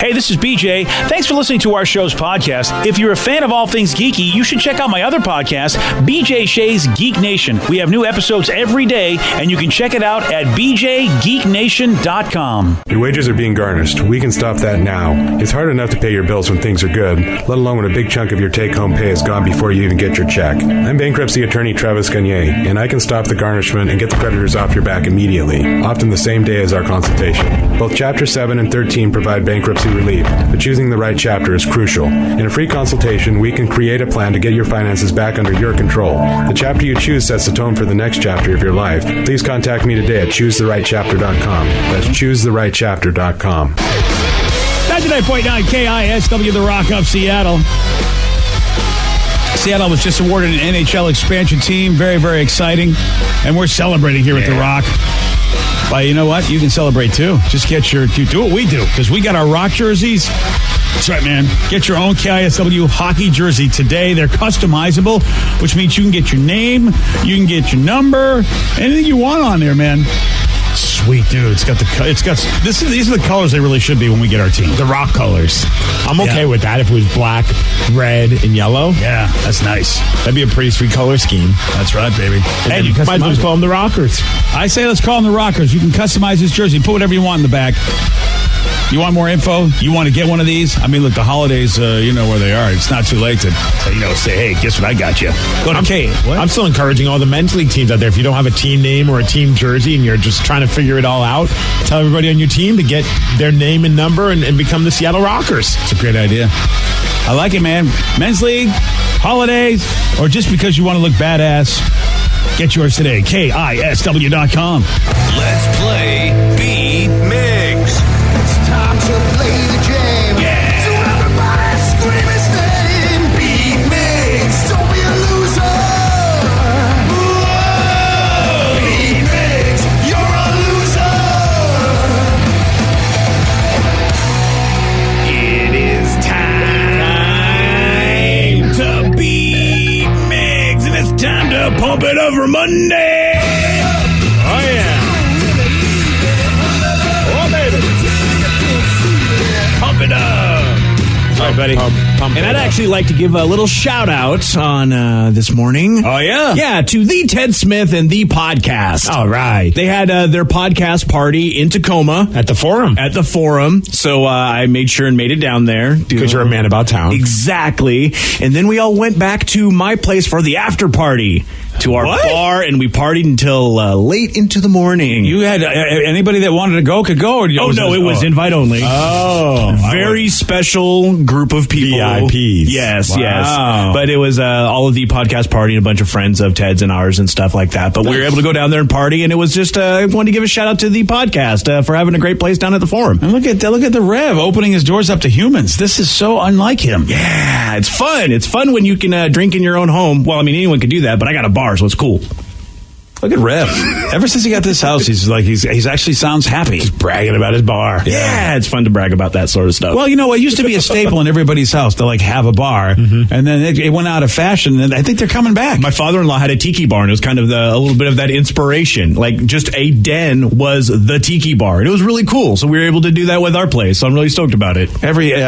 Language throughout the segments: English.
Hey, this is BJ. Thanks for listening to our show's podcast. If you're a fan of all things geeky, you should check out my other podcast, BJ Shea's Geek Nation. We have new episodes every day, and you can check it out at bjgeeknation.com. Your wages are being garnished. We can stop that now. It's hard enough to pay your bills when things are good, let alone when a big chunk of your take-home pay is gone before you even get your check. I'm bankruptcy attorney Travis Gagne, and I can stop the garnishment and get the creditors off your back immediately, often the same day as our consultation. Both Chapter 7 and 13 provide bankruptcy relief, but choosing the right chapter is crucial. In a free consultation, we can create a plan to get your finances back under your control. The chapter you choose sets the tone for the next chapter of your life. Please contact me today at choosetherightchapter.com. That's choosetherightchapter.com. 99.9 KISW, The Rock of Seattle. Seattle was just awarded an NHL expansion team. Very, very exciting. And we're celebrating here at The Rock. Well, you know what? You can celebrate too. Just get do what we do, because we got our Rock jerseys. That's right, man. Get your own KISW hockey jersey today. They're customizable, which means you can get your name, you can get your number, anything you want on there, man. Sweet, dude. These are the colors they really should be when we get our team. The Rock colors. I'm okay with that if it was black, red, and yellow. Yeah, that's nice. That'd be a pretty sweet color scheme. That's right, baby. And you might as well call them the Rockers. I say let's call them the Rockers. You can customize this jersey. Put whatever you want in the back. You want more info? You want to get one of these? I mean, look, the holidays, you know where they are. It's not too late to say, hey, guess what I got you? I'm still encouraging all the men's league teams out there. If you don't have a team name or a team jersey and you're just trying to figure it all out, tell everybody on your team to get their name and number and become the Seattle Rockers. It's a great idea. I like it, man. Men's league, holidays, or just because you want to look badass, get yours today. KISW.com. Let's play Beat Migs. Time to play the game. Yeah. So everybody scream his name. Beat Migs. Don't be a loser. Whoa. Beat Migs. You're a loser. It is time to beat Migs, and it's time to pump it up for Monday. Oh, yeah. Oh, baby. Pump it up. All right, buddy. And I'd actually like to give a little shout out on this morning. Oh, yeah? Yeah, to the Ted Smith and the podcast. All right. They had their podcast party in Tacoma. At the Forum. So I made sure and made it down there. Because you're a man about town. Exactly. And then we all went back to my place for the after party. To our bar, and we partied until late into the morning. You had anybody that wanted to go could go? Or it was invite only. Oh. Very special group of people. VIPs. Yes, wow. yes. But it was all of the podcast party and a bunch of friends of Ted's and ours and stuff like that. But we were able to go down there and party, and it was just, I wanted to give a shout out to the podcast for having a great place down at the Forum. And look at the Rev opening his doors up to humans. This is so unlike him. Yeah, it's fun. It's fun when you can drink in your own home. Well, I mean, anyone can do that, but I got a bar, so it's cool. Look at Rev. Ever since he got this house, he's actually sounds happy. He's bragging about his bar. Yeah, it's fun to brag about that sort of stuff. Well, it used to be a staple in everybody's house to have a bar, and then it went out of fashion, and I think they're coming back. My father-in-law had a tiki bar, and it was kind of a little bit of that inspiration. Like, just a den was the tiki bar, and it was really cool. So we were able to do that with our place, so I'm really stoked about it.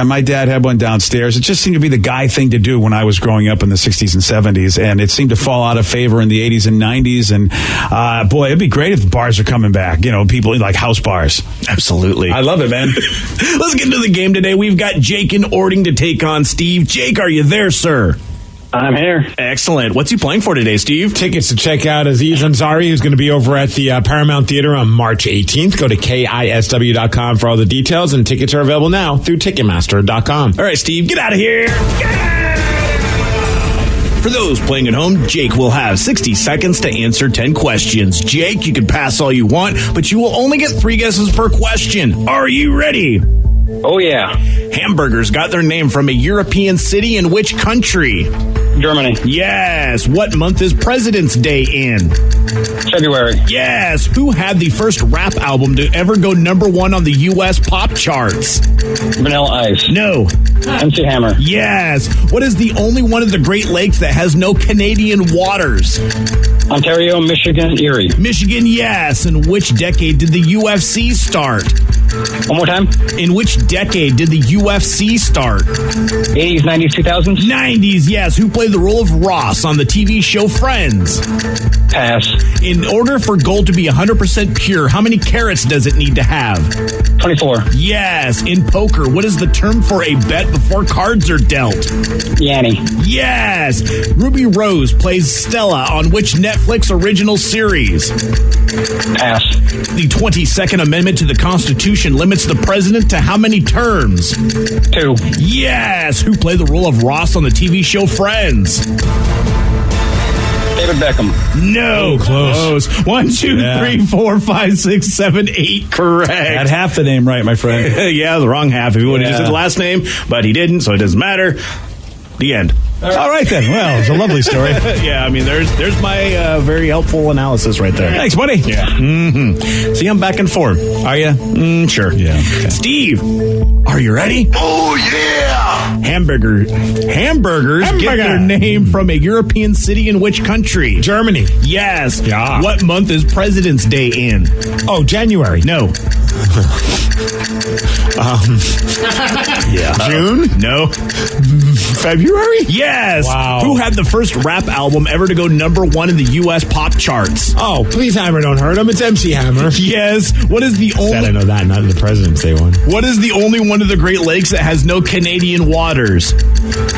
My dad had one downstairs. It just seemed to be the guy thing to do when I was growing up in the 60s and 70s, and it seemed to fall out of favor in the 80s and 90s, and boy, it'd be great if bars are coming back. People like house bars. Absolutely. I love it, man. Let's get into the game today. We've got Jake in Ording to take on Steve. Jake, are you there, sir? I'm here. Excellent. What's he playing for today, Steve? Tickets to check out Aziz Ansari, who's going to be over at the Paramount Theater on March 18th. Go to KISW.com for all the details, and tickets are available now through Ticketmaster.com. All right, Steve, get out of here. For those playing at home, Jake will have 60 seconds to answer 10 questions. Jake, you can pass all you want, but you will only get 3 guesses per question. Are you ready? Oh, yeah. Hamburgers got their name from a European city in which country? Germany. Yes. What month is President's Day in? February. Yes. Who had the first rap album to ever go #1 on the U.S. pop charts? Vanilla Ice. No. MC Hammer. Yes. What is the only one of the Great Lakes that has no Canadian waters? Ontario, Michigan, Erie. Michigan, yes. In which decade did the UFC start? One more time. In which decade did the UFC start? 80s, 90s, 2000s. 90s, yes. Who played the role of Ross on the TV show Friends? Pass. In order for gold to be 100% pure, how many carats does it need to have? 24. Yes. In poker, what is the term for a bet before cards are dealt? Yanny. Yes. Ruby Rose plays Stella on which Netflix original series? Pass. The 22nd Amendment to the Constitution limits the president to how many terms? 2. Yes. Who played the role of Ross on the TV show Friends? David Beckham. No. Close. 1, 2, 3, 4, 5, 6, 7, 8. Correct. Had half the name right, my friend. Yeah, the wrong half. If he would have just said the last name, but he didn't, so it doesn't matter. The end. All right, then. Well, it's a lovely story. Yeah, I mean, there's my very helpful analysis right there. Thanks, buddy. Yeah. Mm-hmm. See, I'm back in form. Are you? Sure. Yeah. Okay. Steve, are you ready? Oh, yeah! Hamburgers get their name from a European city in which country? Germany. Yes. Yeah. What month is President's Day in? Oh, January. No. Yeah. June? No. February? Yes. Wow. Who had the first rap album ever to go #1 in the U.S. pop charts? Oh, please, Hammer, don't hurt him. It's MC Hammer. Yes. What is the Said I only? know that, not the President's Day one. What is the only one of the Great Lakes that has no Canadian waters?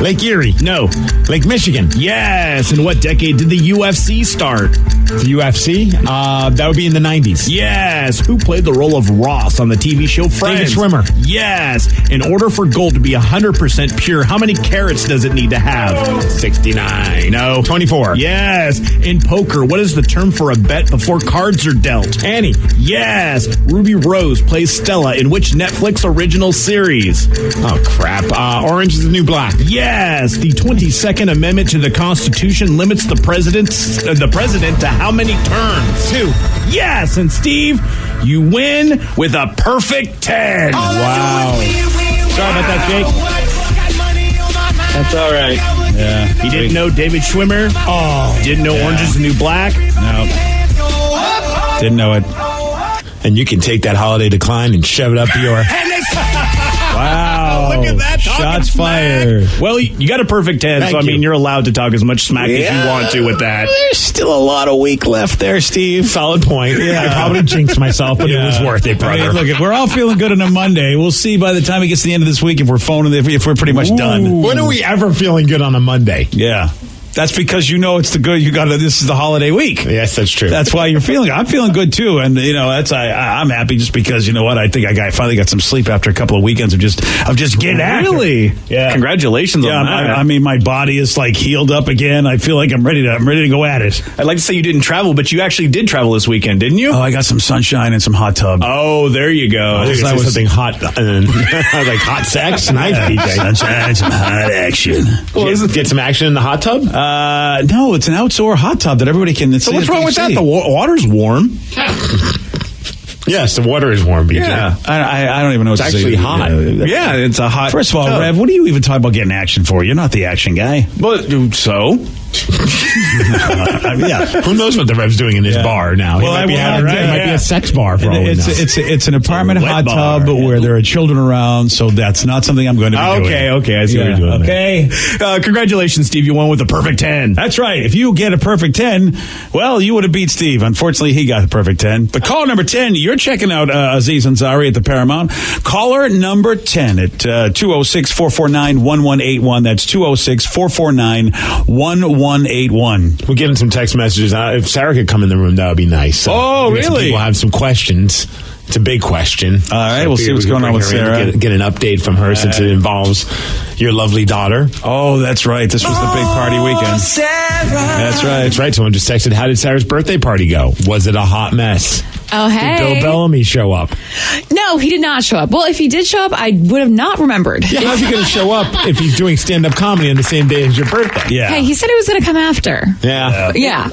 Lake Erie. No. Lake Michigan. Yes. In what decade did the UFC start? The UFC? That would be in the 90s. Yes. Who played the role of Ross on the TV show Friends? David Schwimmer. Yes. In order for gold to be 100% pure, how many carats does it need to have? 69. No. 24. Yes. In poker, what is the term for a bet before cards are dealt? Annie. Yes. Ruby Rose plays Stella in which Netflix original series? Oh, crap. Orange is the New Black. Yes. The 22nd Amendment to the Constitution limits the president to how many terms? 2. Yes. And Steve, you win with a perfect 10. Wow. Sorry about that, Jake. That's all right. Yeah. He didn't know David Schwimmer. Oh. Didn't know Orange is the New Black. No. Didn't know it. And you can take that holiday decline and shove it up your... Wow. Look at that. Shots smack. fired. Well, you got a perfect 10, Thank so I mean, you. you're allowed to talk as much smack as you want to with that. There's still a lot of week left there, Steve. Solid point. Yeah. I probably jinxed myself, but it was worth it, brother. I mean, look, if we're all feeling good on a Monday, we'll see by the time it gets to the end of this week if we're phoning, if we're pretty much done. When are we ever feeling good on a Monday? Yeah. That's because you know it's the good. This is the holiday week. Yes, that's true. That's why you're feeling. I'm feeling good too, and I'm happy just because you know what I think I finally got some sleep after a couple of weekends of just getting after. Really? Yeah. Congratulations on that. I mean, my body is like healed up again. I feel like I'm ready to go at it. I'd like to say you didn't travel, but you actually did travel this weekend, didn't you? Oh, I got some sunshine and some hot tub. Oh, there you go. I think I was- something hot, like hot sex. Nice, PJ. Sunshine, some hot action. Get some action in the hot tub? No, it's an outdoor hot tub that everybody can. So what's wrong with that? The water's warm. Yes, the water is warm, BJ. Yeah. I don't even know what It's to say. actually hot. Yeah, it's a hot. First of all, tub. Rev, what are you even talking about getting action for? You're not the action guy. But so I mean, yeah. Who knows what the Rev's doing in his bar now? Well, He might be having, right, it might be yeah. a sex bar for all we know. It's an apartment wet hot bar. tub where there are children around, so that's not something I'm going to be doing. Okay, I see what you're doing. Okay. Congratulations, Steve. You won with a perfect 10. That's right. If you get a perfect 10, well, you would have beat Steve. Unfortunately, he got the perfect 10. But caller number 10, you're checking out Aziz Ansari at the Paramount. Caller number 10 at 206-449-1181. That's 206-449-1181. We're getting some text messages. If Sarah could come in the room, that would be nice. So Oh, we got some really? People have some questions. It's a big question. All right, we'll see what's going on with Sarah. Get an update from her since it involves your lovely daughter. Oh, that's right. This was the big party weekend. That's right. That's right. Someone just texted, how did Sarah's birthday party go? Was it a hot mess? Oh, hey. Did Bill Bellamy show up? No, he did not show up. Well, if he did show up, I would have not remembered. Yeah, how's he going to show up if he's doing stand-up comedy on the same day as your birthday? Yeah. Hey, he said he was going to come after. Yeah. Yeah.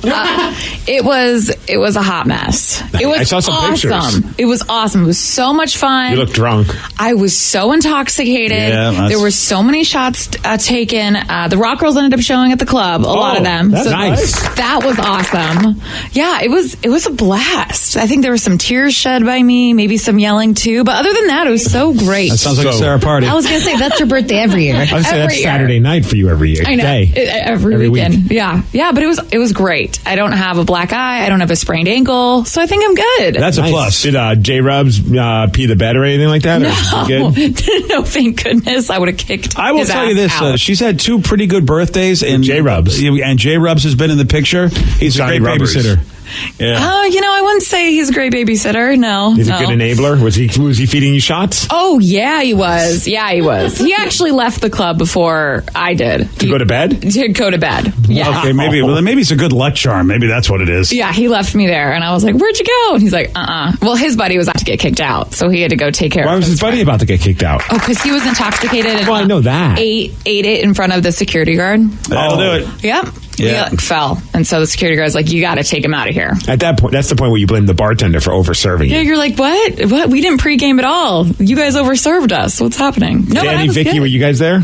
It was was a hot mess. Nice. It was I saw some awesome. pictures. It was awesome. It was so much fun. You look drunk. I was so intoxicated. Yeah, there were so many shots taken. The Rock Girls ended up showing at the club. A lot of them. That's nice. That was awesome. Yeah, it was a blast. I think there were some tears shed by me, maybe some yelling too. But other than that, it was so great. That sounds like a So- Sarah party. I was going to say, that's your birthday every year. I would say Every that's year. Saturday night for you every year. I know. Day. Every weekend. week. Yeah. But it was great. I don't have a black eye. I don't have a sprained ankle. So I think I'm good. That's a plus. Did J Rubs pee the bed or anything like that? Or no, good? no, thank goodness. I would have kicked. I will his tell you ass this: out. she's had 2 pretty good birthdays, and J-Rubs. and J-Rubs has been in the picture. He's Johnny a great Rubbers. babysitter. Yeah. I wouldn't say he's a great babysitter. No. He's no. a good enabler. Was he feeding you shots? Oh, yeah, he was. Yeah, he was. He actually left the club before I did. To go to bed? To go to bed. Yeah. Okay, maybe it's a good luck charm. Maybe that's what it is. Yeah, he left me there, and I was like, "Where'd you go?" And he's like, Well, his buddy was about to get kicked out, so he had to go take care Why of was his buddy friend. about to get kicked out? Oh, because he was intoxicated. And Well, I know that. Ate it in front of the security guard. That'll do it. Yep. Yeah. He fell, and so the security guard's like, "You got to take him out of here." At that point, that's the point where you blame the bartender for over-serving Yeah, you. you're like, "What? We didn't pregame at all. You guys overserved us. What's happening?" No, Danny, that was Vicky, good. were you guys there?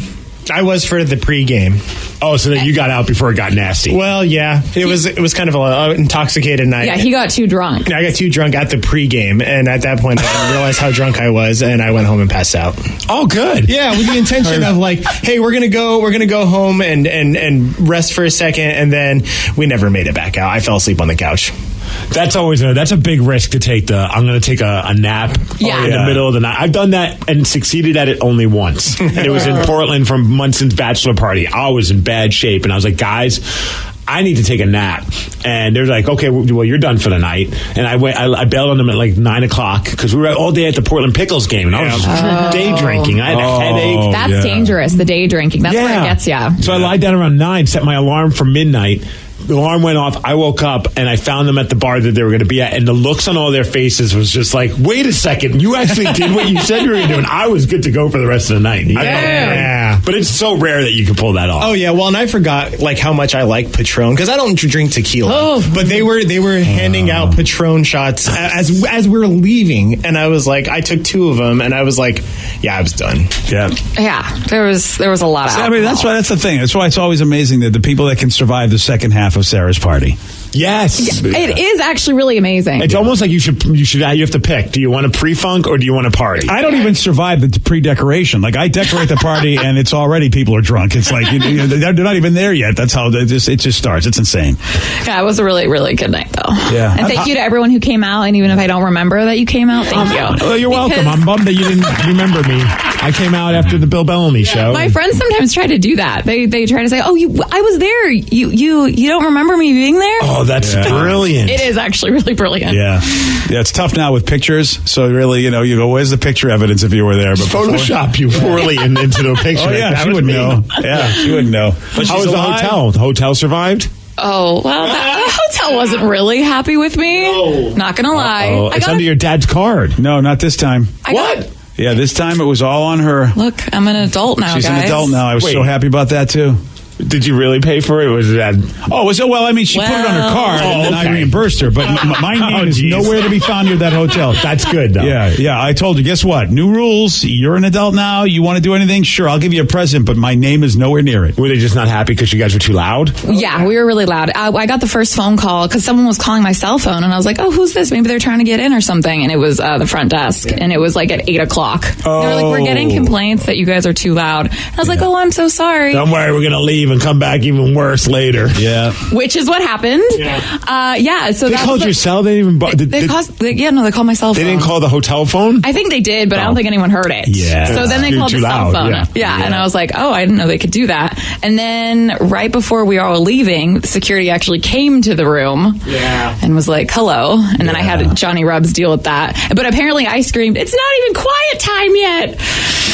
I was for the pregame. Oh, so then you got out before it got nasty. Well, yeah, it was kind of an intoxicated night. Yeah, he got too drunk. I got too drunk at the pregame, and at that point, I didn't realize how drunk I was, and I went home and passed out. Oh, good. Yeah, with the intention of like, hey, we're gonna go home and rest for a second, and then we never made it back out. I fell asleep on the couch. That's a big risk to take. I'm going to take a nap Yeah. in the middle of the night. I've done that and succeeded at it only once. And it was in Portland from Munson's bachelor party. I was in bad shape, and I was like, guys, I need to take a nap. And they're like, okay, well, you're done for the night. And I bailed on them at like 9:00 because we were all day at the Portland Pickles game, and I was day drinking. I had a headache. That's dangerous. The day drinking. That's where it gets you. So I lied down around 9, set my alarm for midnight. The alarm went off. I woke up and I found them at the bar that they were going to be at. And the looks on all their faces was just like, wait a second. You actually did what you said you were going to do. And I was good to go for the rest of the night. Yeah. But it's so rare that you can pull that off. Oh yeah, well, and I forgot like how much I like Patron because I don't drink tequila. But they were handing out Patron shots as we were leaving, and I was like, I took 2 of them, and I was like, yeah, I was done. Yeah. Yeah, there was a lot of. I mean, that's the thing. That's why it's always amazing that the people that can survive the second half of Sarah's party. Yes. It is actually really amazing. It's almost like you have to pick. Do you want a pre-funk or do you want a party? I don't even survive the pre-decoration. Like, I decorate the party and it's already people are drunk. It's like, they're not even there yet. That's how it just starts. It's insane. Yeah, it was a really, really good night, though. Yeah. And thank you to everyone who came out. And even if I don't remember that you came out, thank you. You're welcome. Because I'm bummed that you didn't remember me. I came out after the Bill Bellamy show. my friends sometimes try to do that. They try to say, "Oh, I was there. You don't remember me being there?" Oh, that's brilliant. It is actually really brilliant. Yeah. It's tough now with pictures. So really, you go, where's the picture evidence if you were there? But Photoshop you poorly into the picture. Oh, yeah. That She was wouldn't me. know. Yeah, she wouldn't know. But How she's was the alive. hotel? The hotel survived? Oh, well, the hotel wasn't really happy with me. Not gonna lie. Oh, it's under your dad's card. No, not this time. What? Yeah, this time it was all on her. Look, I'm an adult now, She's guys. an adult now. I was Wait. so happy about that, too. Did you really pay for it? Was that? Oh, I mean, she put it on her card, and then I reimbursed her. But my name is geez. nowhere to be found near that hotel. That's good, though. Yeah. I told her, guess what? New rules. You're an adult now. You want to do anything? Sure, I'll give you a present, but my name is nowhere near it. Were they just not happy because you guys were too loud? Yeah, we were really loud. I got the first phone call because someone was calling my cell phone, and I was like, "Oh, who's this? Maybe they're trying to get in or something." And it was the front desk, and it was like at 8:00. They were like, "We're getting complaints that you guys are too loud." And I was like, "Oh, I'm so sorry." Don't worry, we're going to leave and come back even worse later. Yeah. Which is what happened. Yeah. So They that called was your cell? They didn't even... They called my cell phone. They didn't call the hotel phone? I think they did, but I don't think anyone heard it. Yeah. So then they You're called too the cell loud, phone. yeah. And I was like, oh, I didn't know they could do that. And then right before we were all leaving, security actually came to the room and was like, hello. And then I had Johnny Rubs deal with that. But apparently I screamed, it's not even quiet time yet,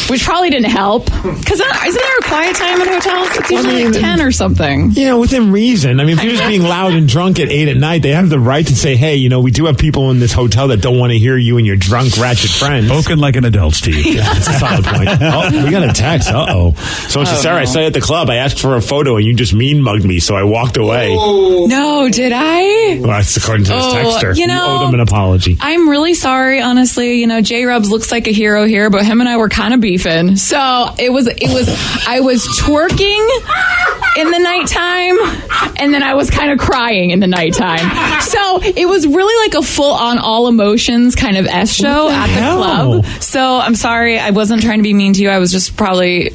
which probably didn't help. Because isn't there a quiet time in hotels? It's usually like 10 or something. You know, within reason. I mean, if you're just being loud and drunk at 8 at night, they have the right to say, hey, you know, we do have people in this hotel that don't want to hear you and your drunk, ratchet friends. Spoken like an adult, Steve. Yeah, that's a solid point. Oh, we got a text. Uh-oh. Someone said, Sarah, I saw you at the club. I asked for a photo and you just mean mugged me, so I walked away. No, did I? Well, that's according to this texter. You know, owe them an apology. I'm really sorry, honestly. You know, J-Rubs looks like a hero here, but him and I were kind of beefing. So I was twerking in the nighttime, and then I was kind of crying in the nighttime. So it was really like a full-on all emotions kind of S show at the club. So I'm sorry, I wasn't trying to be mean to you. I was just probably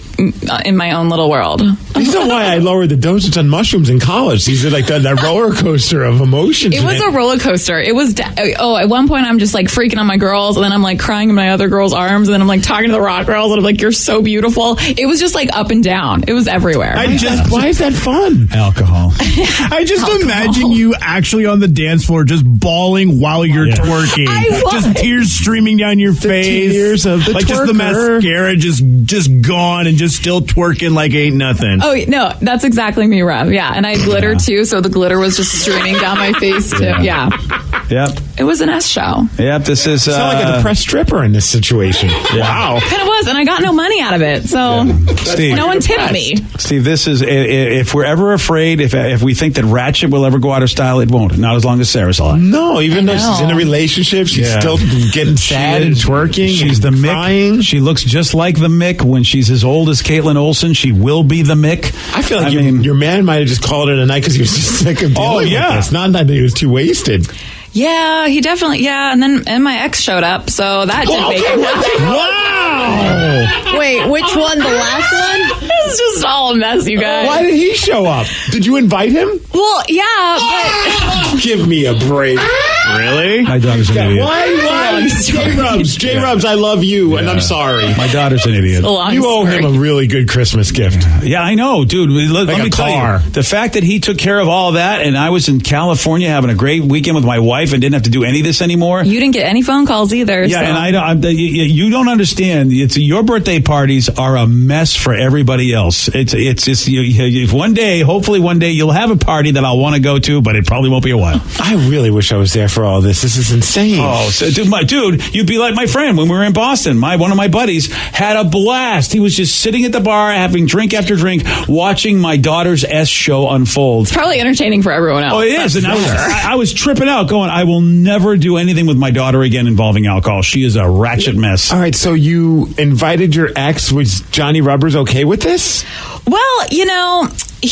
in my own little world. This is why I lowered the dosage on mushrooms in college. These are like that roller coaster of emotions. It was a roller coaster. It was, at one point I'm just like freaking on my girls, and then I'm like crying in my other girls' arms, and then I'm like talking to the rock girls, and I'm like, you're so beautiful. It was just like up and down. It was everywhere. Why is that fun? Alcohol. I just imagine you actually on the dance floor just bawling while you're twerking. Just tears streaming down your face. Tears of the like twerker. Just the mascara just gone and just still twerking like ain't nothing. Oh, no, that's exactly me, Rev. Yeah, and I had glitter too, so the glitter was just streaming down my face too. Yeah. Yep. It was an S show. Yep, this is... sound like a depressed stripper in this situation. Wow. Kind of was, and I got no money out of it, so Steve, no one tipped me. Steve, this is... If we're ever afraid, if we think that Ratchet will ever go out of style, it won't. Not as long as Sarah's alive. No, even though she's in a relationship, she's still getting sad and twerking. She's the Mick. She looks just like the Mick. When she's as old as Caitlin Olsen, she will be the Mick. I feel like your man might have just called it a night because he was just sick of dealing with this. Not that he was too wasted. Yeah, he definitely, and my ex showed up, so that didn't make him happy. Wow! Wait, which one? The last one? It's just all a mess, you guys. Why did he show up? Did you invite him? Well, yeah, but... Give me a break. Really? My daughter's an idiot. Why? J-Rubs, I love you, and I'm sorry. My daughter's an idiot. You owe him a really good Christmas gift. Yeah, I know, dude. Let Like me a tell car. you, the fact that he took care of all that, and I was in California having a great weekend with my wife and didn't have to do any of this anymore. You didn't get any phone calls either. Yeah, so. and you don't understand. Your birthday parties are a mess for everybody else. If hopefully one day you'll have a party that I'll want to go to, but it probably won't be a while. I really wish I was there for all this. This is insane. Oh, so, dude, you'd be like my friend when we were in Boston. One of my buddies had a blast. He was just sitting at the bar, having drink after drink, watching my daughter's S show unfold. It's probably entertaining for everyone else. Oh, it is. And I was tripping out, going, I will never do anything with my daughter again involving alcohol. She is a ratchet mess. All right, so you invited your ex. Was Johnny Rubbers okay with this? Well,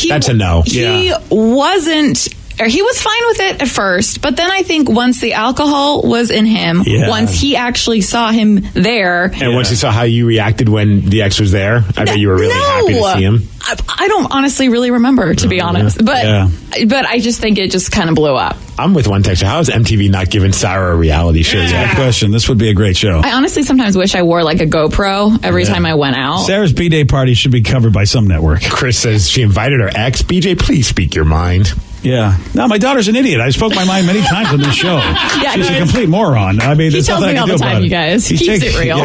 That's a no. He wasn't... Or he was fine with it at first, but then I think once the alcohol was in him, once he actually saw him there... And once he saw how you reacted when the ex was there, I bet you were really happy to see him. I don't honestly really remember, to be honest. But I just think it just kind of blew up. I'm with one texture. How is MTV not giving Sarah a reality show yet? Good question. This would be a great show. I honestly sometimes wish I wore like a GoPro every time I went out. Sarah's B-Day party should be covered by some network. Chris says she invited her ex. BJ, please speak your mind. Yeah. No, my daughter's an idiot. I spoke my mind many times on this show. She's a complete moron. I mean, he tells me all the time, you guys. He keeps it real.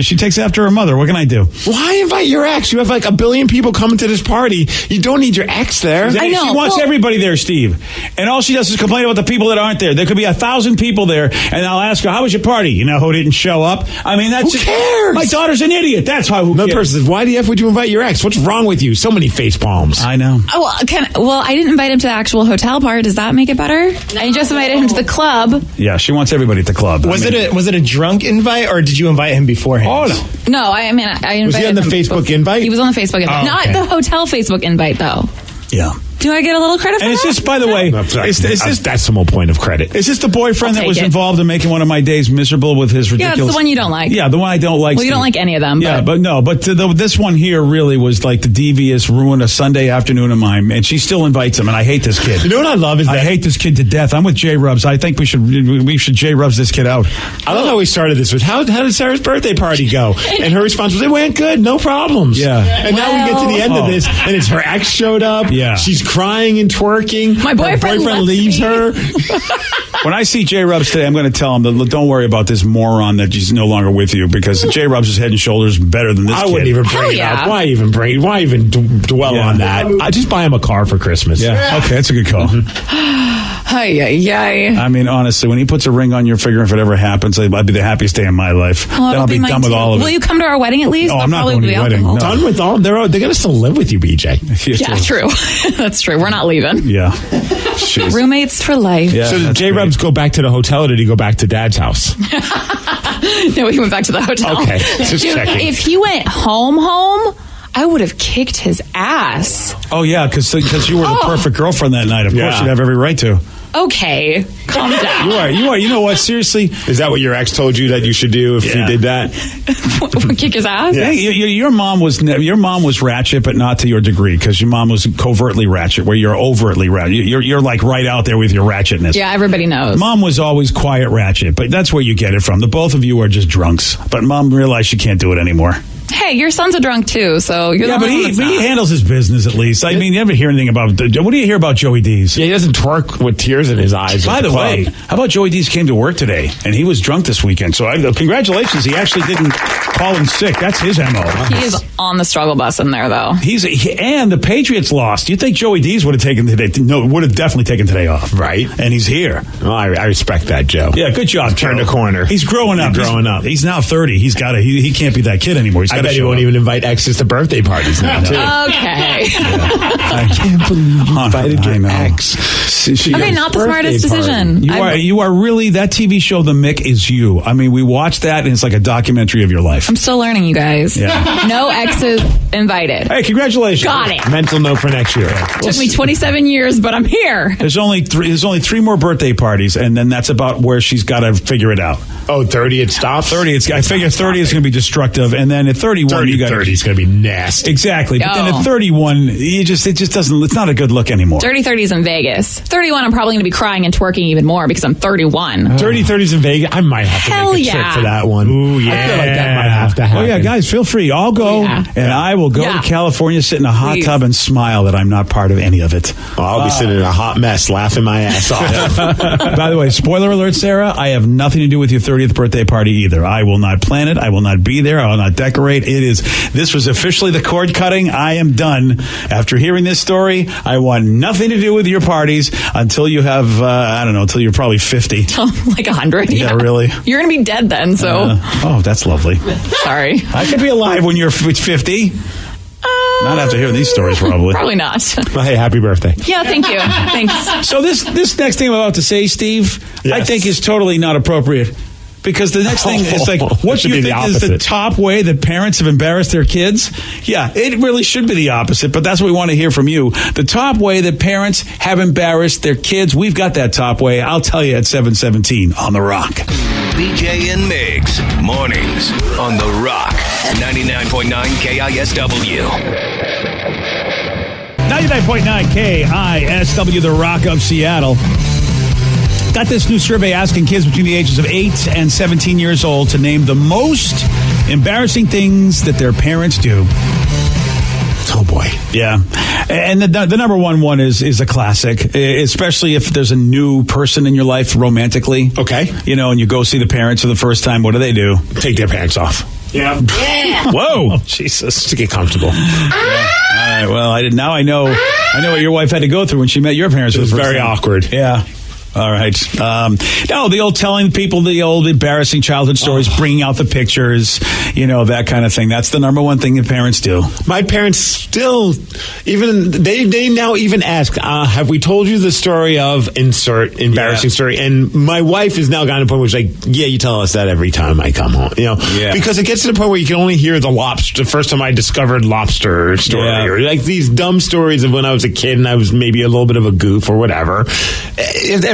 She takes after her mother. What can I do? Why invite your ex? You have like a billion people coming to this party. You don't need your ex there. I know. She wants everybody there, Steve. And all she does is complain about the people that aren't there. There could be 1,000 people there, and I'll ask her, how was your party? You know who didn't show up? I mean, that's... Who cares? My daughter's an idiot. That's how... Another person says, why the F would you invite your ex? What's wrong with you? So many face palms. I know. Well, I didn't invite him to the actual hotel party. Does that make it better? No. I just invited him to the club. Yeah, she wants everybody at the club. Was it a drunk invite, or did you invite him beforehand? Oh, no. I invited him. Was he on the Facebook invite? He was on the Facebook invite. Not the hotel Facebook invite, though. Yeah. Do I get a little credit for and that? And it's just, by the way, it's this decimal point of credit. Is this the boyfriend that was involved in making one of my days miserable with his ridiculous... Yeah, it's the one you don't like. Yeah, the one I don't like. Well, you don't like any of them. Yeah, but this one here really was like the devious, ruin a Sunday afternoon of mine, and she still invites him, and I hate this kid. You know what I love is that... I hate this kid to death. I'm with J-Rubs. I think we should J-Rubs this kid out. I love how we started this with, how did Sarah's birthday party go? And her response was, it went good, no problems. Yeah. And now we get to the end of this, and it's her ex showed up. Yeah. She's crying and twerking. My boyfriend left leaves me. her. When I see J-Rubs today, I'm going to tell him that don't worry about this moron that he's no longer with you, because J-Rubs is head and shoulders better than this I kid. wouldn't even Hell bring it yeah. up. Why even dwell Yeah. on that? I just buy him a car for Christmas. Yeah. Okay, that's a good call. I I mean, honestly, when he puts a ring on your finger, if it ever happens, I'd be the happiest day of my life. Then I'll be done with all of it. Will you come to our wedding at least? Oh, I'm not going to your wedding. No. Done with all. They're going to still live with you, BJ. Yeah, true. That's true. We're not leaving. Yeah. Jeez. Roommates for life. Yeah, So did that's J-Rubs go back to the hotel, or did he go back to Dad's house? No, he went back to the hotel. Okay, just Dude, checking. if he went home, I would have kicked his ass. Oh, yeah, because you were the perfect girlfriend that night. Of course, Yeah. you'd have every right to. Okay, calm down. You are. You know what? Seriously, Is that what your ex told you that you should do if you did that? Kick his ass? yeah, your mom was ratchet, but not to your degree, because your mom was covertly ratchet, where you're overtly ratchet. You're like right out there with your ratchetness. Yeah, everybody knows. Mom was always quiet ratchet, but that's where you get it from. The both of you are just drunks. But Mom realized she can't do it anymore. Hey, your son's a drunk too, so you're Yeah, the but one that's he not. handles his business at least. I mean, you ever hear anything about... What do you hear about Joey D's? Yeah, he doesn't twerk with tears in his eyes. By at the way, club. how about Joey D's came to work today, and he was drunk this weekend. So congratulations. He actually didn't call in sick. That's his MO. He is on the struggle bus in there, though. And the Patriots lost. You think Joey D's would have taken today? No, would have definitely taken today off. Right. And he's here. Well, I respect that, Joe. Yeah, good job. Turned Joe. a corner. He's growing up. He's growing up. He's now 30. He's got to. He can't be that kid anymore. He's I got to bet he show won't up. even invite exes to birthday parties now, too. Okay. I can't believe you invited I your know. ex. Okay, not the smartest decision. You are really, that TV show, The Mick, is you. I mean, we watched that, and it's like a documentary of your life. I'm still learning, you guys. Yeah. No exes invited. Hey, congratulations. Got it. Mental note for next year. Took me 27 years, but I'm here. There's only three more birthday parties, and then that's about where she's got to figure it out. Oh, 30 it stops? 30, I figure 30 is going to be destructive, and then at 31, you got 30 is going to be nasty. Exactly. But then Oh. at 31, it just doesn't, it's not a good look anymore. Dirty 30s in Vegas. 31, I'm probably going to be crying and twerking even more because I'm 31. Dirty 30s in Vegas. I might have to Hell make a yeah. trip for that one. Ooh, yeah. I feel like that might have to happen. Oh, yeah, guys, feel free. I'll go, Yeah. and I will go Yeah. to California, sit in a hot Please. tub, and smile that I'm not part of any of it. Well, I'll be sitting in a hot mess laughing my ass off. By the way, spoiler alert, Sarah, I have nothing to do with your 30th birthday party either. I will not plan it. I will not be there. I will not decorate. This was officially the cord cutting. I am done. After hearing this story, I want nothing to do with your parties until you have, I don't know, until you're probably 50. Like 100. Yeah, really? You're going to be dead then, so Oh, that's lovely. sorry. I could be alive when you're 50. Not after hearing these stories, probably. Probably not. Well, hey, happy birthday. Yeah, thank you. Thanks. So this next thing I'm about to say, Steve, I Yes. think is totally not appropriate. Because the next thing is like, It what should do you be the think is the opposite. top way that parents have embarrassed their kids? Yeah, it really should be the opposite, but that's what we want to hear from you. The top way that parents have embarrassed their kids, we've got that top way. I'll tell you at 7:17 on The Rock. BJ and Migs, mornings on The Rock, 99.9 KISW. 99.9 KISW, The Rock of Seattle. Got this new survey asking kids between the ages of 8 and 17 years old to name the most embarrassing things that their parents do. Oh, boy. Yeah. And the number one is a classic, especially if there's a new person in your life romantically. Okay. You know, and you go see the parents for the first time. What do? Take their pants off. Yeah. Whoa. Jesus. Just to get comfortable. All right. Well, now I know what your wife had to go through when she met your parents. It was for the first very time. awkward. Yeah. All right. No, the old telling people the old embarrassing childhood stories, bringing out the pictures, that kind of thing. That's the number one thing that parents do. My parents still, they now even ask, have we told you the story of insert embarrassing story? And my wife has now gotten to the point where she's like, yeah, you tell us that every time I come home. Because it gets to the point where you can only hear the first time I discovered lobster story, or like these dumb stories of when I was a kid and I was maybe a little bit of a goof or whatever.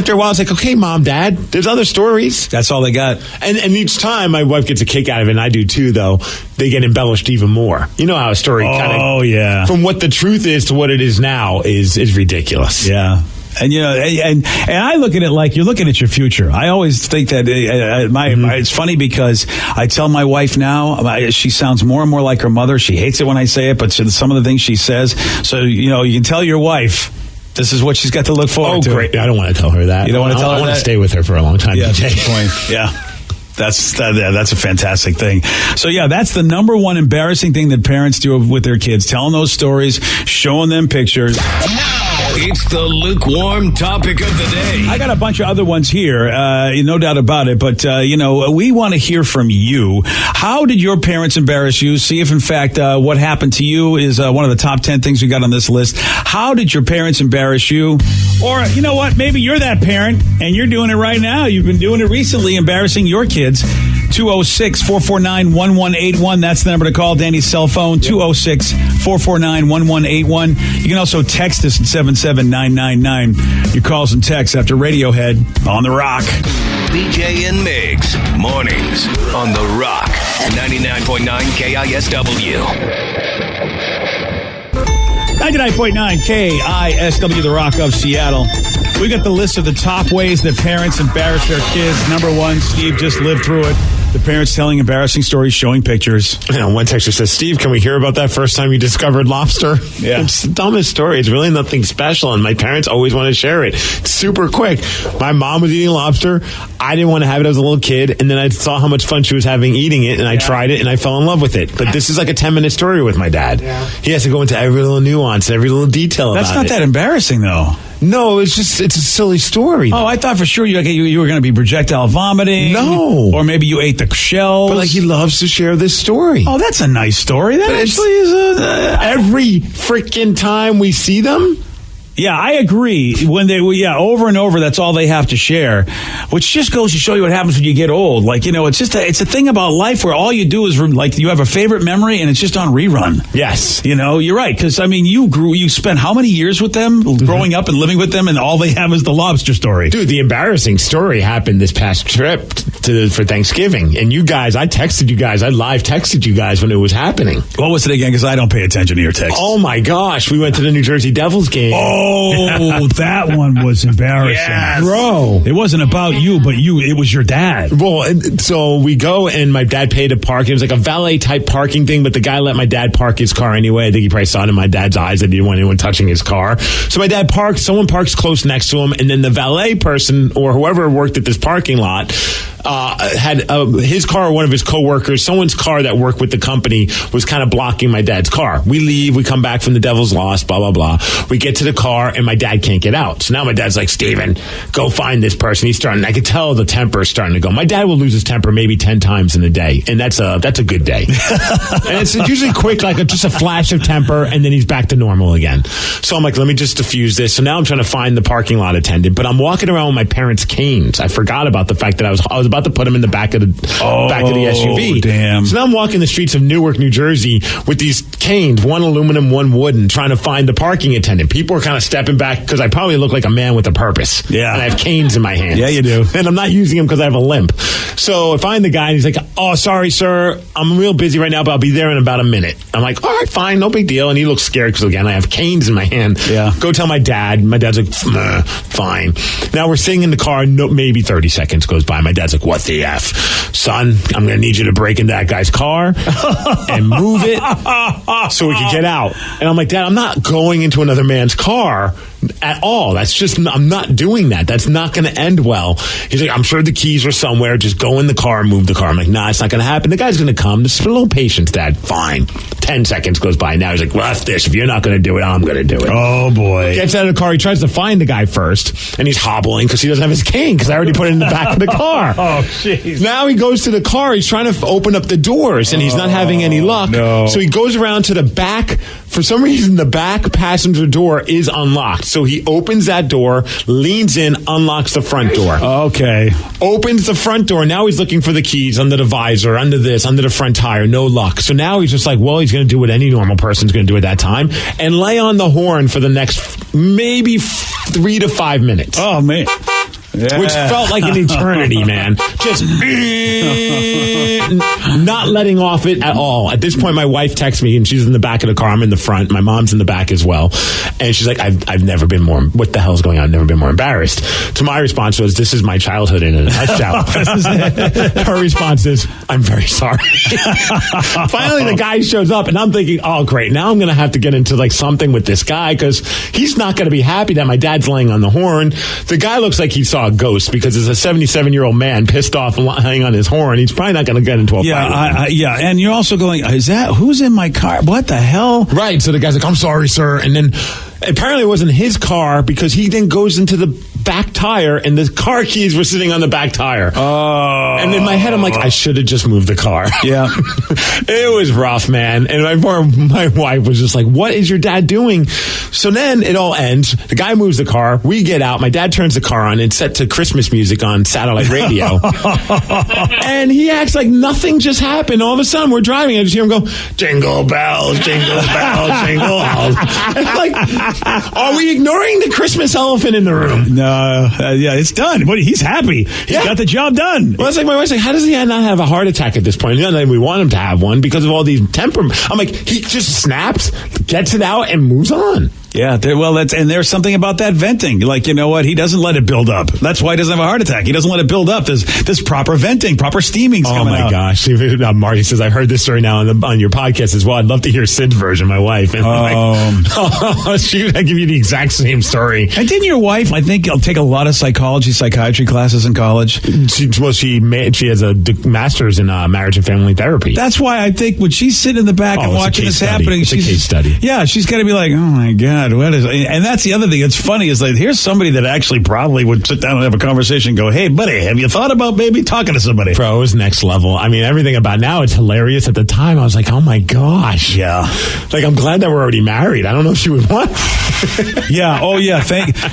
After a while, it's like, okay, Mom, Dad, there's other stories. That's all they got. And each time, my wife gets a kick out of it, and I do too, though, they get embellished even more. You know how a story from what the truth is to what it is now is ridiculous. Yeah. And and I look at it like you're looking at your future. I always think that it's funny because I tell my wife now, she sounds more and more like her mother. She hates it when I say it, but some of the things she says. So you can tell your wife, This is what she's got to look forward to. Oh, great. I don't want to tell her that. You don't want to tell her I want that? to stay with her for a long time. Yeah, DJ. that's the point. Yeah. That's a fantastic thing. So, yeah, that's the number one embarrassing thing that parents do with their kids, telling those stories, showing them pictures. It's the lukewarm topic of the day. I got a bunch of other ones here, no doubt about it. But, we want to hear from you. How did your parents embarrass you? See if, in fact, what happened to you is one of the top 10 things we got on this list. How did your parents embarrass you? Or, you know what? Maybe you're that parent and you're doing it right now. You've been doing it recently, embarrassing your kids. 206-449-1181. That's the number to call. Danny's cell phone, 206-449-1181. You can also text us at 77999. Your calls and texts after Radiohead on The Rock. BJ and Migs, mornings on The Rock, 99.9 KISW. 99.9 KISW, The Rock of Seattle. We got the list of the top ways that parents embarrass their kids. Number one, Steve just lived through it. The parents telling embarrassing stories, showing pictures. One texter says, Steve, can we hear about that first time you discovered lobster? Yeah. It's the dumbest story. It's really nothing special, and my parents always want to share it. It's super quick. My mom was eating lobster. I didn't want to have it as a little kid, and then I saw how much fun she was having eating it, and I tried it, and I fell in love with it. But this is like a 10-minute story with my dad. Yeah. He has to go into every little nuance, every little detail about it. That's not that embarrassing, though. No, it's a silly story. Oh, I thought for sure you were going to be projectile vomiting. No. Or maybe you ate the shells. But he loves to share this story. Oh, that's a nice story. That actually is every freaking time we see them. Yeah, I agree. When over and over, that's all they have to share, which just goes to show you what happens when you get old. Like, it's a thing about life where all you do is you have a favorite memory and it's just on rerun. Yes. You're right. Because, you spent how many years with them growing up and living with them, and all they have is the lobster story. Dude, the embarrassing story happened this past trip for Thanksgiving. And you guys, I texted you guys. I live texted you guys when it was happening. What was it again? Because I don't pay attention to your texts. Oh, my gosh. We went to the New Jersey Devils game. Oh, that one was embarrassing. Yes. Bro. It wasn't about you, but it was your dad. Well, so we go, and my dad paid to park. It was like a valet-type parking thing, but the guy let my dad park his car anyway. I think he probably saw it in my dad's eyes that he didn't want anyone touching his car. So my dad parks. Someone parks close next to him, and then the valet person or whoever worked at this parking lot had his car or one of his coworkers, someone's car that worked with the company, was kind of blocking my dad's car. We leave, we come back from the Devil's Loss, blah, blah, blah. We get to the car, and my dad can't get out. So now my dad's like, Steven, go find this person. He's starting, I could tell the temper is starting to go. My dad will lose his temper maybe 10 times in a day, and that's a good day. And it's usually quick, like just a flash of temper, and then he's back to normal again. So I'm like, let me just diffuse this. So now I'm trying to find the parking lot attendant, but I'm walking around with my parents' canes. I forgot about the fact that I was about to put them in the back of the SUV. Damn. So now I'm walking the streets of Newark, New Jersey with these canes, one aluminum, one wooden, trying to find the parking attendant. People are kind of stepping back because I probably look like a man with a purpose. Yeah. And I have canes in my hands. Yeah, you do. And I'm not using them because I have a limp. So I find the guy, and he's like, oh, sorry, sir. I'm real busy right now, but I'll be there in about a minute. I'm like, all right, fine, no big deal. And he looks scared because, again, I have canes in my hand. Yeah. Go tell my dad. My dad's like, fine. Now we're sitting in the car. Maybe 30 seconds goes by. My dad's like, what the F? Son, I'm going to need you to break into that guy's car and move it so we can get out. And I'm like, Dad, I'm not going into another man's car at all. That's just, I'm not doing that. That's not going to end well. He's like, I'm sure the keys are somewhere. Just go in the car and move the car. I'm like, nah, it's not going to happen. The guy's going to come. Just a little patience, Dad. Fine. 10 seconds goes by. Now he's like, well, F this. If you're not going to do it, I'm going to do it. Oh, boy. Gets out of the car. He tries to find the guy first, and he's hobbling because he doesn't have his cane because I already put it in the back of the car. Oh, jeez. Now he goes to the car. He's trying to open up the doors, and he's not having any luck. No. So he goes around to the back. For some reason, the back passenger door is unlocked. So he opens that door, leans in, unlocks the front door. Okay. Opens the front door. Now he's looking for the keys under the visor, under this, under the front tire. No luck. So now he's just like, well, he's going to do what any normal person's going to do at that time and lay on the horn for the next maybe 3 to 5 minutes. Oh, man. which felt like an eternity, man. Just not letting off it at all. At this point, my wife texts me, and she's in the back of the car. I'm in the front. My mom's in the back as well. And she's like, I've never been more, what the hell's going on? I've never been more embarrassed. To my response was, this is my childhood in a nutshell. Her response is, I'm very sorry. Finally, the guy shows up, and I'm thinking, oh, great. Now I'm going to have to get into like something with this guy because he's not going to be happy that my dad's laying on the horn. The guy looks like he saw a ghost because as a 77-year-old man pissed off and lying on his horn, he's probably not going to get into a fight. Yeah, and you're also going, who's in my car? What the hell? Right. So the guy's like, I'm sorry, sir. And then apparently it wasn't his car because he then goes into the back tire and the car keys were sitting on the back tire. Oh. And in my head, I'm like, I should have just moved the car. Yeah. It was rough, man. And my wife was just like, what is your dad doing? So then it all ends. The guy moves the car. We get out. My dad turns the car on. It's set to Christmas music on satellite radio. And he acts like nothing just happened. All of a sudden, we're driving. I just hear him go, jingle bells, jingle bells, jingle bells. And I'm like, are we ignoring the Christmas elephant in the room? No. Yeah, it's done. But he's happy. He got the job done. Well, it's like my wife's like, how does he not have a heart attack at this point? Not that we want him to have one because of all these temperament. I'm like, he just snaps, gets it out, and moves on. Yeah, there's something about that venting. Like, you know what? He doesn't let it build up. That's why he doesn't have a heart attack. He doesn't let it build up. There's proper venting, proper steaming's coming out. Oh, my gosh. Marty says, I heard this story now on your podcast as well. I'd love to hear Sid's version, my wife. And shoot, I give you the exact same story. And didn't your wife, I think, take a lot of psychiatry classes in college? She has a master's in marriage and family therapy. That's why I think when she's sitting in the back and watching this happening, it's a case study. Yeah, she's got to be like, oh, my God. What is, and that's the other thing. It's funny is like here's somebody that actually probably would sit down and have a conversation and go, hey, buddy, have you thought about maybe talking to somebody? Bro, it was next level. I mean, everything about now, it's hilarious. At the time, I was like, oh my gosh. Yeah. Like, I'm glad that we're already married. I don't know if she would want. Yeah. Oh, yeah.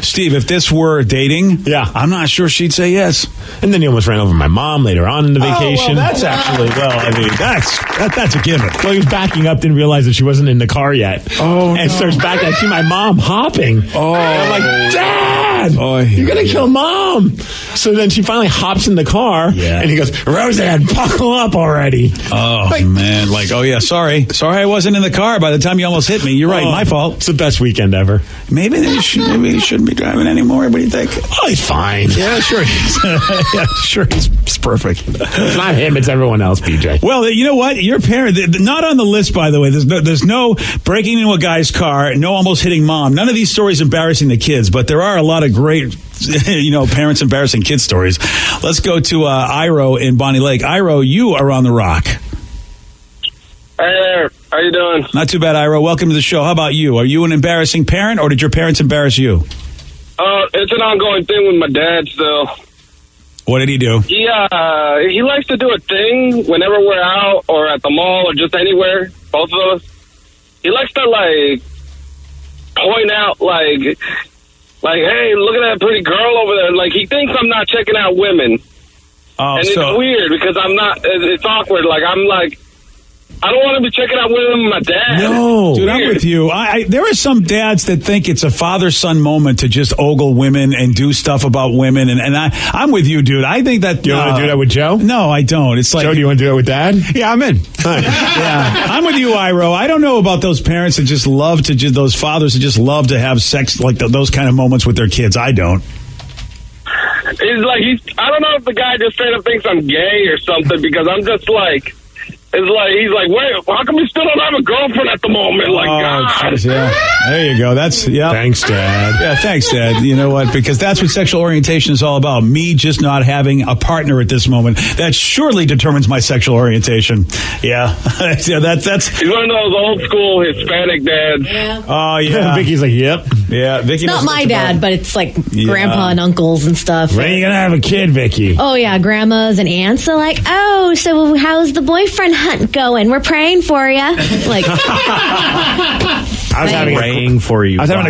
Steve, if this were dating, I'm not sure she'd say yes. And then he almost ran over my mom later on in the vacation. Well, that's actually, that's a given. Well, he was backing up, didn't realize that she wasn't in the car yet. Oh, and starts back. I see my mom hopping. Oh, and I'm like, Dad, you're gonna kill Mom. So then she finally hops in the car, and he goes, Roseanne, buckle up already. Oh man, sorry I wasn't in the car by the time you almost hit me. You're right, my fault. It's the best weekend ever. Maybe he shouldn't be driving anymore. What do you think? Oh, he's fine. Yeah, sure. He's perfect. It's not him, it's everyone else, BJ. Well, you know what? Your parent, not on the list, by the way. There's no breaking into a guy's car, no almost hitting mom. None of these stories embarrassing the kids, but there are a lot of great, parents embarrassing kid stories. Let's go to Iro in Bonnie Lake. Iro, you are on the Rock. Hey there. How you doing? Not too bad, Iro. Welcome to the show. How about you? Are you an embarrassing parent, or did your parents embarrass you? It's an ongoing thing with my dad still. What did he do? He likes to do a thing whenever we're out or at the mall or just anywhere, both of us. He likes to, point out, hey, look at that pretty girl over there. Like, he thinks I'm not checking out women. Oh, and it's weird because I'm not, it's awkward. Like, I'm like, I don't want to be checking out women with my dad. No. Dude, I'm with you. There are some dads that think it's a father-son moment to just ogle women and do stuff about women. And I'm with you, dude. I think that... You want to do that with Joe? No, I don't. It's like... Joe, do you want to do it with Dad? Yeah, I'm in. Yeah. I'm with you, Iro. I don't know about those parents that just love to... Those fathers that just love to have sex, like those kind of moments with their kids. I don't. It's like, I don't know if the guy just straight up thinks I'm gay or something because I'm just like... It's like, he's like, wait, how come you still don't have a girlfriend at the moment? Like, God. Geez, yeah. There you go. Thanks, Dad. Yeah, thanks, Dad. You know what? Because that's what sexual orientation is all about. Me just not having a partner at this moment. That surely determines my sexual orientation. Yeah. That's. He's one of those old school Hispanic dads. Yeah. Oh, yeah. Vicky's like, yep. Yeah, Vicky. It's not my dad, but it's like grandpa and uncles and stuff. When are you going to have a kid, Vicky? Oh, yeah. Grandmas and aunts are like, oh, so how's the boyfriend hunt going? We're praying for you. Like, I was having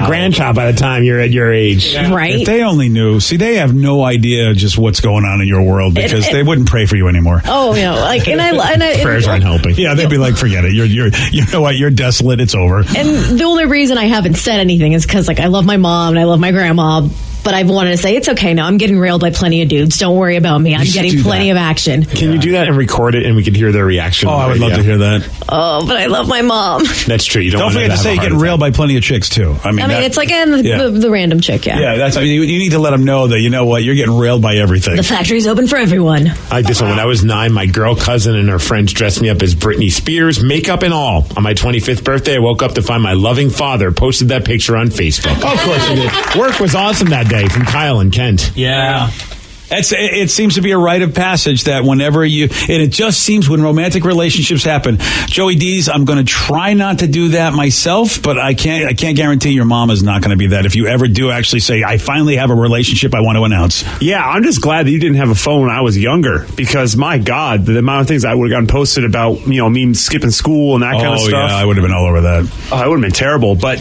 a grandchild by the time you're at your age. Yeah. Right. If they only knew. See, they have no idea just what's going on in your world because they wouldn't pray for you anymore. Oh, prayers aren't helping. Yeah, they'd be like, forget it. You know what? You're desolate. It's over. And the only reason I haven't said anything is because, I love my mom and I love my grandma. But I've wanted to say, it's okay now. I'm getting railed by plenty of dudes. Don't worry about me. I'm getting plenty of action. Can you do that and record it and we can hear their reaction? Oh, I would love to hear that. Oh, but I love my mom. That's true. You don't forget to say you're getting railed by plenty of chicks, too. I mean, it's like the random chick, Yeah, that's. I mean, you need to let them know that, you know what, you're getting railed by everything. The factory's open for everyone. I like this one. When I was 9, my girl cousin and her friends dressed me up as Britney Spears, makeup and all. On my 25th birthday, I woke up to find my loving father posted that picture on Facebook. Of course he did. Work was awesome that day from Kyle and Kent. Yeah. It seems to be a rite of passage that whenever and it just seems when romantic relationships happen. Joey D's, I'm going to try not to do that myself, but I can't guarantee your mom is not going to be that. If you ever do actually say, I finally have a relationship I want to announce. Yeah, I'm just glad that you didn't have a phone when I was younger, because my God, the amount of things I would have gotten posted about, me skipping school and that kind of stuff. Yeah, I would have been all over that. I would have been terrible. But,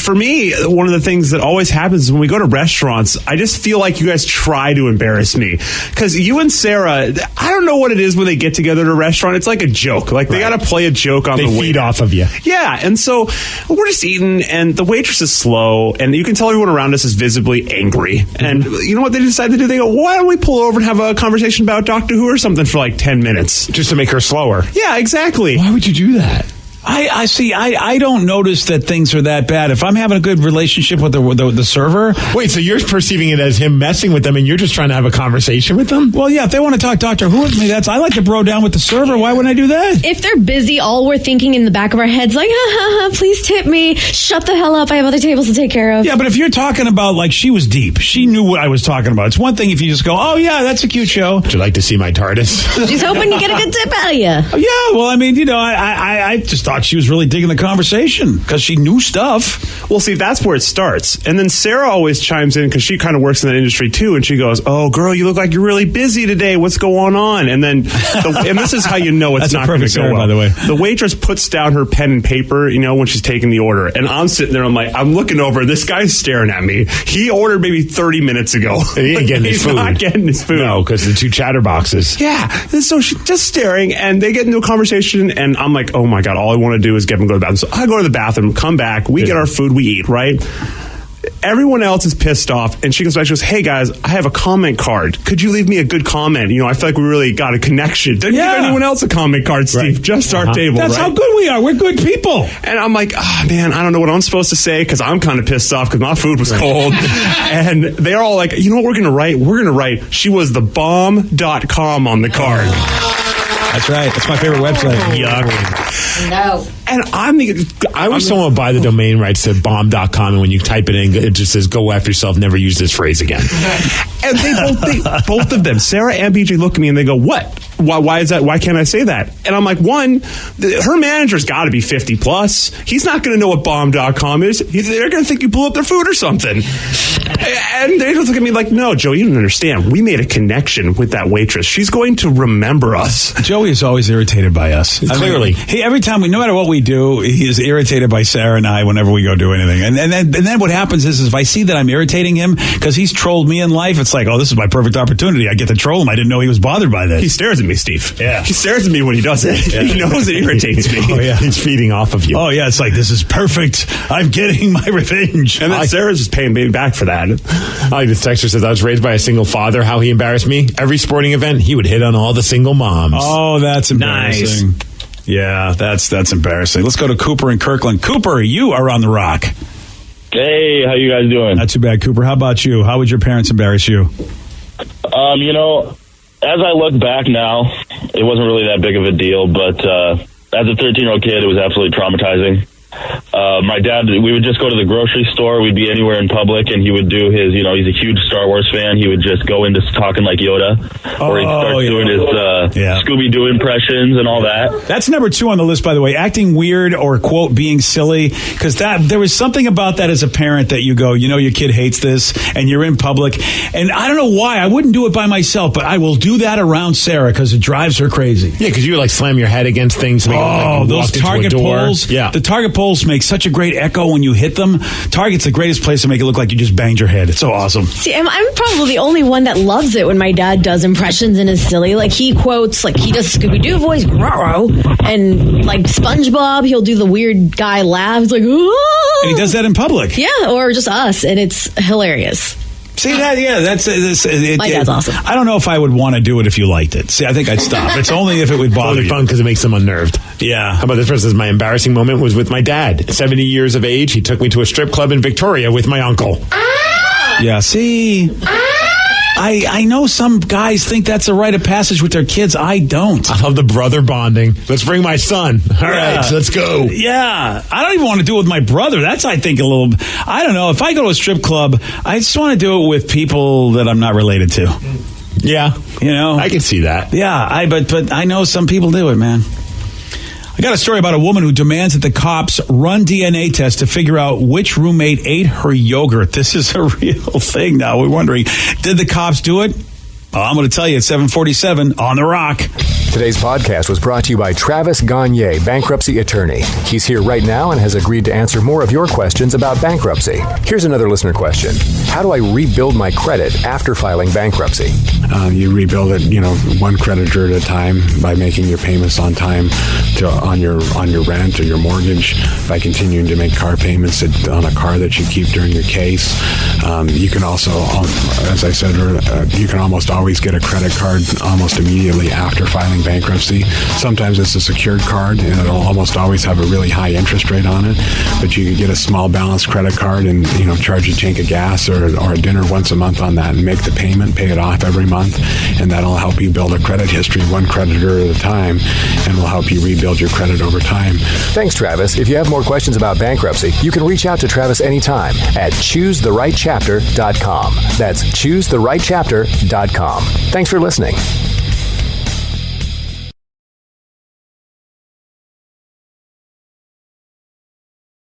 for me, one of the things that always happens is when we go to restaurants, I just feel like you guys try to embarrass me. Because you and Sarah, I don't know what it is when they get together at a restaurant. It's like a joke. Like, they got to play a joke on the way. They feed off of you. Yeah, and so we're just eating, and the waitress is slow, and you can tell everyone around us is visibly angry. And you know what they decide to do? They go, why don't we pull over and have a conversation about Doctor Who or something for like 10 minutes? Just to make her slower. Yeah, exactly. Why would you do that? I see. I don't notice that things are that bad. If I'm having a good relationship with the server. Wait, so you're perceiving it as him messing with them and you're just trying to have a conversation with them? Well, yeah, if they want to talk Doctor Who with me, I like to bro down with the server. Why wouldn't I do that? If they're busy, all we're thinking in the back of our heads, like, please tip me. Shut the hell up. I have other tables to take care of. Yeah, but if you're talking about, like, she was deep. She knew what I was talking about. It's one thing if you just go, oh, yeah, that's a cute show. Would you like to see my TARDIS? She's hoping to get a good tip out of you. Yeah, well, I mean, I just thought she was really digging the conversation because she knew stuff. Well, see, that's where it starts. And then Sarah always chimes in because she kind of works in that industry too, and she goes, oh, girl, you look like you're really busy today. What's going on? And then, and this is how you know it's not going to go well. By the way, the waitress puts down her pen and paper, when she's taking the order. And I'm sitting there, I'm looking over, this guy's staring at me. He ordered maybe 30 minutes ago. And he ain't getting his food. He's not getting his food. No, because the 2 chatterboxes. Yeah. And so she's just staring, and they get into a conversation, and I'm like, oh my God, all I want to do is get them to go to the bathroom. So I go to the bathroom, come back, we get our food, we eat, right? Everyone else is pissed off, and she goes back, she goes, hey guys, I have a comment card. Could you leave me a good comment? I feel like we really got a connection. Didn't give anyone else a comment card, Steve. Right. Just our table. That's how good we are. We're good people. And I'm like, man, I don't know what I'm supposed to say because I'm kind of pissed off because my food was cold. And they're all like, you know what we're going to write? We're going to write, she was the bomb.com on the card. That's right. That's my favorite website. Yuck. No. And I wish someone would buy the domain rights to bomb.com, and when you type it in, it just says, go after yourself, never use this phrase again. And they both of them, Sarah and BJ, look at me and they go, what? Why is that? Why can't I say that? And I'm like, her manager's got to be 50 plus. He's not going to know what bomb.com is. They're going to think you blew up their food or something. And they just look at me like, no, Joe, you don't understand. We made a connection with that waitress. She's going to remember us. Joey is always irritated by us. Clearly. Every time no matter what we do, he is irritated by Sarah and I whenever we go do anything. And then what happens is if I see that I'm irritating him because he's trolled me in life, it's like, oh, this is my perfect opportunity. I get to troll him. I didn't know he was bothered by this. He stares at me, Steve. Yeah. He stares at me when he does it. Yeah. He knows it irritates me. Oh, yeah. He's feeding off of you. Oh, yeah. It's like, this is perfect. I'm getting my revenge. And then Sarah's just paying me back for that. I like this texter says, I was raised by a single father. How he embarrassed me. Every sporting event, he would hit on all the single moms. Oh, that's embarrassing. Nice. Yeah, that's embarrassing. Let's go to Cooper in Kirkland. Cooper, you are on the Rock. Hey, how you guys doing? Not too bad, Cooper. How about you? How would your parents embarrass you? As I look back now, it wasn't really that big of a deal, but as a 13-year-old kid, it was absolutely traumatizing. My dad, we would just go to the grocery store. We'd be anywhere in public, and he would do his, he's a huge Star Wars fan. He would just go into talking like Yoda, or he'd start doing his Scooby-Doo impressions and all that. That's number 2 on the list, by the way, acting weird or, quote, being silly, because there was something about that as a parent that you go, your kid hates this, and you're in public, and I don't know why. I wouldn't do it by myself, but I will do that around Sarah because it drives her crazy. Yeah, because you would, slam your head against things. To make those Target poles. Yeah. The Target poles make such a great echo when you hit them. Target's the greatest place to make it look like you just banged your head. It's so awesome. See, I'm probably the only one that loves it when my dad does impressions and is silly. Like, he quotes, he does Scooby-Doo voice, and like SpongeBob, he'll do the weird guy laugh. It's like, oh! And he does that in public. Yeah, or just us, and it's hilarious. See that? Yeah, that's My dad's awesome. I don't know if I would want to do it if you liked it. See, I think I'd stop. It's only if it would bother Only you. fun because it makes them unnerved. Yeah. How about this? For instance, my embarrassing moment was with my dad. 70 years of age, he took me to a strip club in Victoria with my uncle. Yeah. See. I know some guys think that's a rite of passage with their kids. I don't. I love the brother bonding. Let's bring my son. All right, let's go. Yeah. I don't even want to do it with my brother. That's, I think, a little... I don't know. If I go to a strip club, I just want to do it with people that I'm not related to. Yeah. You know? I can see that. Yeah. But I know some people do it, man. I got a story about a woman who demands that the cops run DNA tests to figure out which roommate ate her yogurt. This is a real thing now. We're wondering, did the cops do it? Well, I'm going to tell you at 7:47 on The Rock. Today's podcast was brought to you by Travis Gagne, bankruptcy attorney. He's here right now and has agreed to answer more of your questions about bankruptcy. Here's another listener question. How do I rebuild my credit after filing bankruptcy? You rebuild it, one creditor at a time by making your payments on time on your rent or your mortgage, by continuing to make car payments on a car that you keep during your case. You can also, as I said, you can almost always get a credit card almost immediately after filing bankruptcy. Sometimes it's a secured card, and it'll almost always have a really high interest rate on it. But you can get a small balance credit card and charge a tank of gas or a dinner once a month on that, and make the payment, pay it off every month, and that'll help you build a credit history one creditor at a time, and will help you rebuild your credit over time. Thanks, Travis. If you have more questions about bankruptcy, you can reach out to Travis anytime at choosetherightchapter.com. That's choosetherightchapter.com. Thanks for listening.